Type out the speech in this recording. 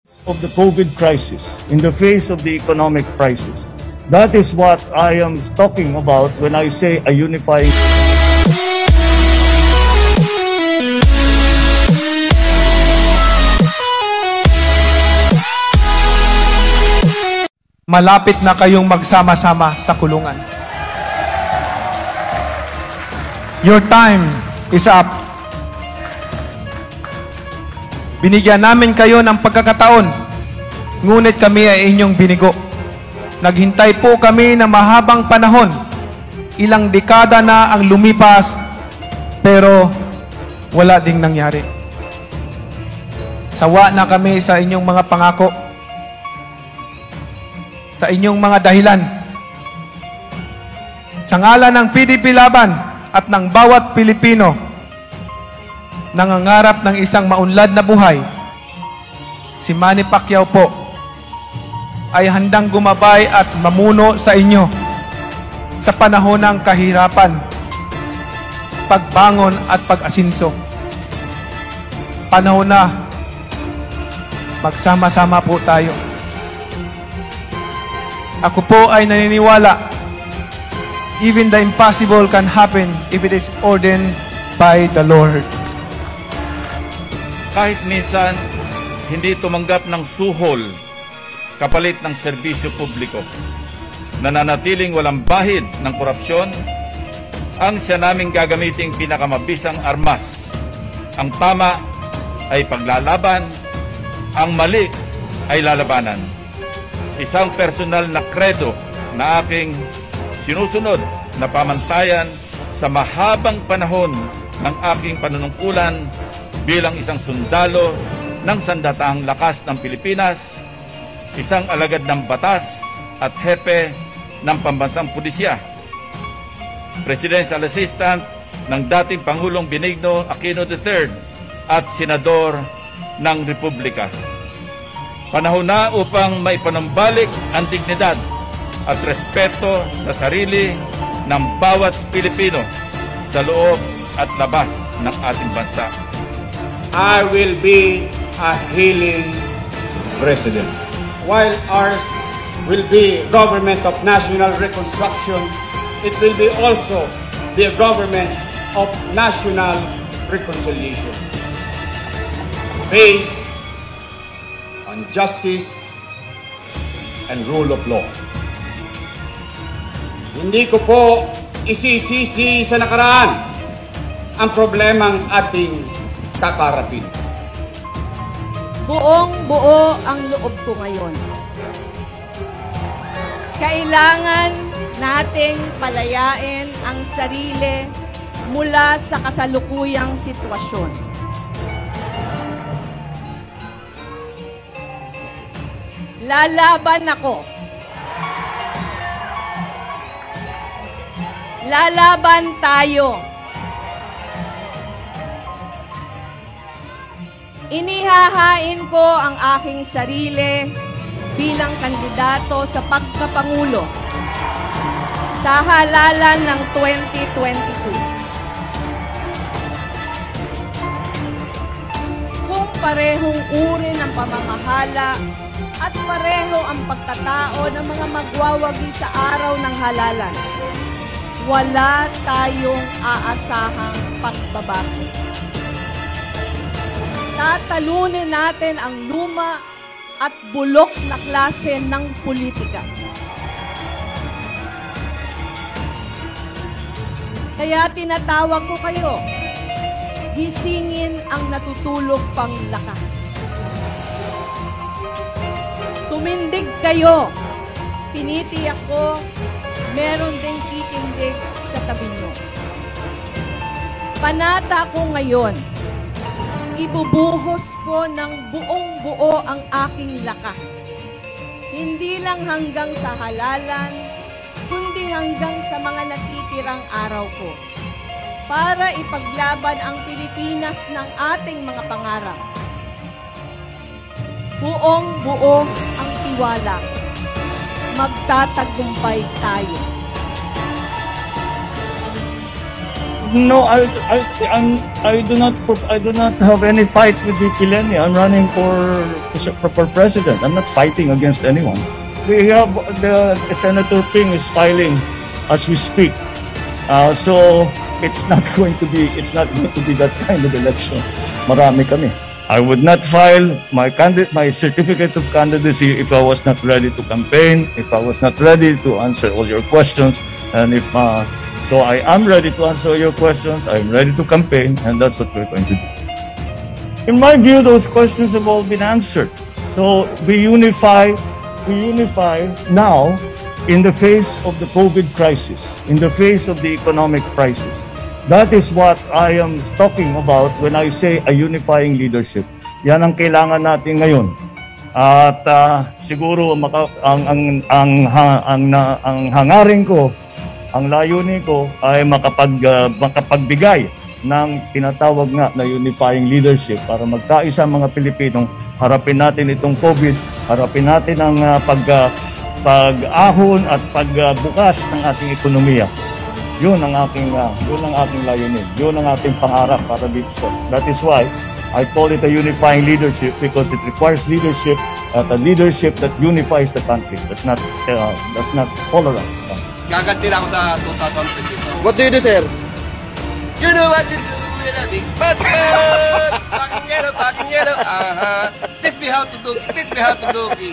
of the COVID crisis, in the face of the economic crisis. That is what I am talking about when I say a unifying. Malapit na kayong magsama-sama sa kulungan. Your time is up. Binigyan namin kayo ng pagkakataon, ngunit kami ay inyong binigo. Naghintay po kami ng mahabang panahon. Ilang dekada na ang lumipas, pero wala ding nangyari. Sawa na kami sa inyong mga pangako, sa inyong mga dahilan. Sa ngalan ng PDP Laban at ng bawat Pilipino, nangangarap ng isang maunlad na buhay, si Manny Pacquiao po ay handang gumabay at mamuno sa inyo sa panahon ng kahirapan, pagbangon at pag-asinso. Panahon na magsama-sama po tayo. Ako po ay naniniwala, even the impossible can happen if it is ordained by the Lord. Kahit minsan, hindi tumanggap ng suhol kapalit ng serbisyo publiko, nananatiling walang bahid ng korupsyon, ang siya naming gagamiting pinakamabisang armas. Ang tama ay paglalaban, ang mali ay lalabanan. Isang personal na kredo na aking sinusunod na pamantayan sa mahabang panahon ng aking panunungkulan bilang isang sundalo ng sandatahang lakas ng Pilipinas, isang alagad ng batas at hepe ng pambansang pulisya, presidential assistant ng dating Pangulong Benigno Aquino III at senador ng Republika. Panahon na upang maipanumbalik ang dignidad at respeto sa sarili ng bawat Pilipino sa loob at labas ng ating bansa. I will be a healing president. While ours will be government of national reconstruction, it will be also be a government of national reconciliation, based on justice and rule of law. Hindi ko po isisisi sa nakaraan ang problemang ating kakarapin. Buong-buo ang loob ko ngayon. Kailangan nating palayain ang sarili mula sa kasalukuyang sitwasyon. Lalaban ako. Lalaban tayo. Inihahain ko ang aking sarili bilang kandidato sa pagkapangulo sa halalan ng 2022. Kung parehong uri ng pamamahala at pareho ang pagkatao ng mga magwawagi sa araw ng halalan, wala tayong aasahang pagbabago. Tatalunin natin ang luma at bulok na klase ng politika. Kaya tinatawag ko kayo, gisingin ang natutulog pang lakas. Tumindig kayo, tinitiyak ko, meron ding titindig sa tabi nyo. Panata ko ngayon, ibubuhos ko ng buong-buo ang aking lakas. Hindi lang hanggang sa halalan, kundi hanggang sa mga natitirang araw ko. Para ipaglaban ang Pilipinas ng ating mga pangarap. Buong-buo ang tiwala. Magtatagumpay tayo. No, I do not have any fight with VP Lenny. I'm running for president. I'm not fighting against anyone. We have the Senator Ping is filing as we speak. So it's not going to be that kind of election. Marami kami. I would not file my certificate of candidacy if I was not ready to campaign, if I was not ready to answer all your questions, and if so I am ready to answer your questions, I'm ready to campaign, and that's what we're going to do. In my view, those questions have all been answered. So we unify now in the face of the COVID crisis, in the face of the economic crisis. That is what I am talking about when I say a unifying leadership. Yan ang kailangan natin ngayon. At siguro ang hangarin ko, ang layunin ko ay makapagbigay ng tinatawag nga na unifying leadership para magkaisa mga Pilipinong harapin natin itong COVID, harapin natin ang pag-ahon at pagbukas ng ating ekonomiya. Yun ang aking layunin. Yun ang ating pangarap para dito sa. That is why I call it a unifying leadership because it requires leadership at a leadership that unifies the country. That's not tolerant. Gaganti na ako sa 2022. What do you do, sir? You know what to do with a big butt. Talking yellow, Teach me how to do it.